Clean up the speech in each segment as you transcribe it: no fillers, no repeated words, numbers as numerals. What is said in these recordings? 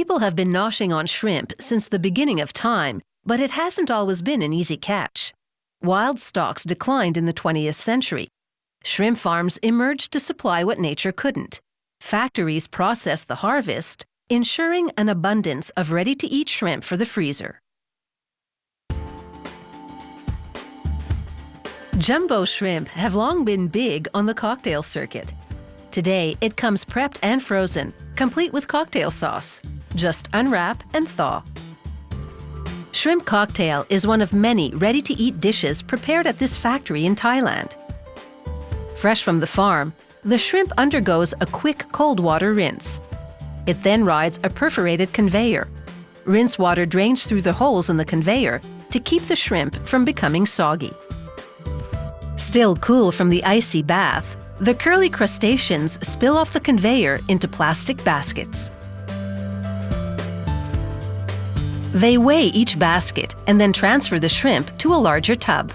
People have been noshing on shrimp since the beginning of time, but it hasn't always been an easy catch. Wild stocks declined in the 20th century. Shrimp farms emerged to supply what nature couldn't. Factories processed the harvest, ensuring an abundance of ready-to-eat shrimp for the freezer. Jumbo shrimp have long been big on the cocktail circuit. Today, it comes prepped and frozen, complete with cocktail sauce. Just unwrap and thaw. Shrimp cocktail is one of many ready-to-eat dishes prepared at this factory in Thailand. Fresh from the farm, the shrimp undergoes a quick cold water rinse. It then rides a perforated conveyor. Rinse water drains through the holes in the conveyor to keep the shrimp from becoming soggy. Still cool from the icy bath, the curly crustaceans spill off the conveyor into plastic baskets. They weigh each basket and then transfer the shrimp to a larger tub.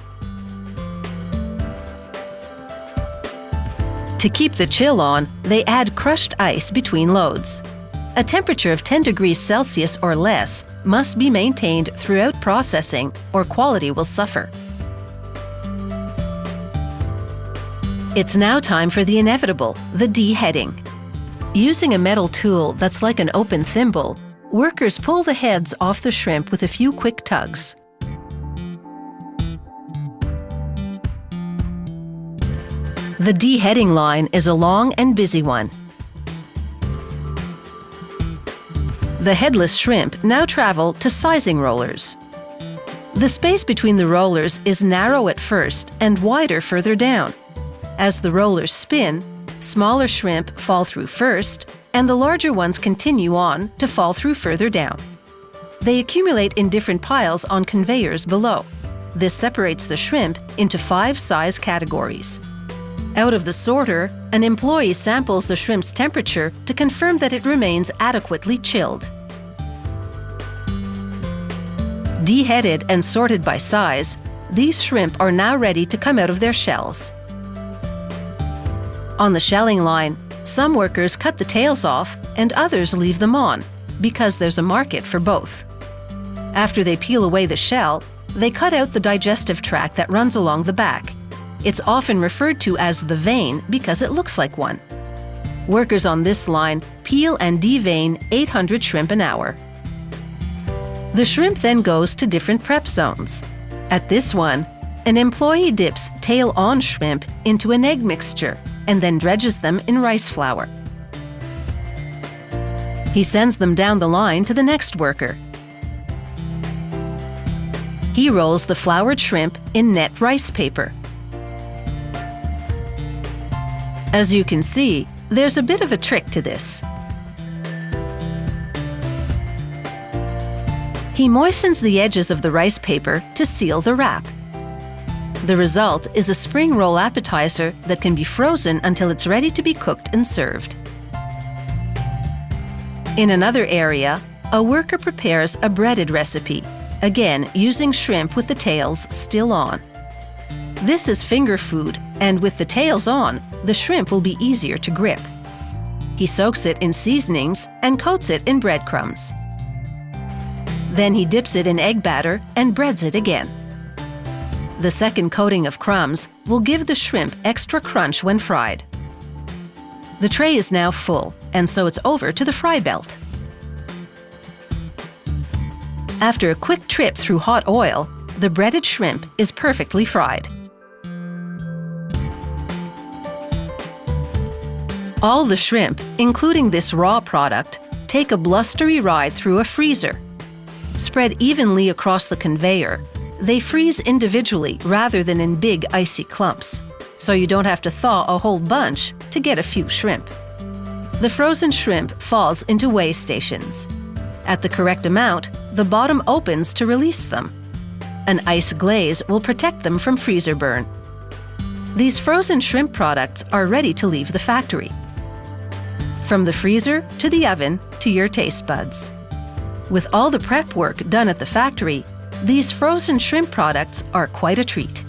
To keep the chill on, they add crushed ice between loads. A temperature of 10 degrees Celsius or less must be maintained throughout processing, or quality will suffer. It's now time for the inevitable, the deheading. Using a metal tool that's like an open thimble, workers pull the heads off the shrimp with a few quick tugs. The deheading line is a long and busy one. The headless shrimp now travel to sizing rollers. The space between the rollers is narrow at first and wider further down. As the rollers spin, smaller shrimp fall through first, and the larger ones continue on to fall through further down. They accumulate in different piles on conveyors below. This separates the shrimp into 5 size categories. Out of the sorter, an employee samples the shrimp's temperature to confirm that it remains adequately chilled. Deheaded and sorted by size, these shrimp are now ready to come out of their shells. On the shelling line, some workers cut the tails off and others leave them on, because there's a market for both. After they peel away the shell, they cut out the digestive tract that runs along the back. It's often referred to as the vein because it looks like one. Workers on this line peel and devein 800 shrimp an hour. The shrimp then goes to different prep zones. At this one, an employee dips tail-on shrimp into an egg mixture and then dredges them in rice flour. He sends them down the line to the next worker. He rolls the floured shrimp in net rice paper. As you can see, there's a bit of a trick to this. He moistens the edges of the rice paper to seal the wrap. The result is a spring roll appetizer that can be frozen until it's ready to be cooked and served. In another area, a worker prepares a breaded recipe, again using shrimp with the tails still on. This is finger food, and with the tails on, the shrimp will be easier to grip. He soaks it in seasonings and coats it in breadcrumbs. Then he dips it in egg batter and breads it again. The second coating of crumbs will give the shrimp extra crunch when fried. The tray is now full, and so it's over to the fry belt. After a quick trip through hot oil, the breaded shrimp is perfectly fried. All the shrimp, including this raw product, take a blustery ride through a freezer. Spread evenly across the conveyor, they freeze individually rather than in big icy clumps, so you don't have to thaw a whole bunch to get a few shrimp. The frozen shrimp falls into weigh stations. At the correct amount, the bottom opens to release them. An ice glaze will protect them from freezer burn. These frozen shrimp products are ready to leave the factory. From the freezer to the oven to your taste buds. With all the prep work done at the factory, these frozen shrimp products are quite a treat.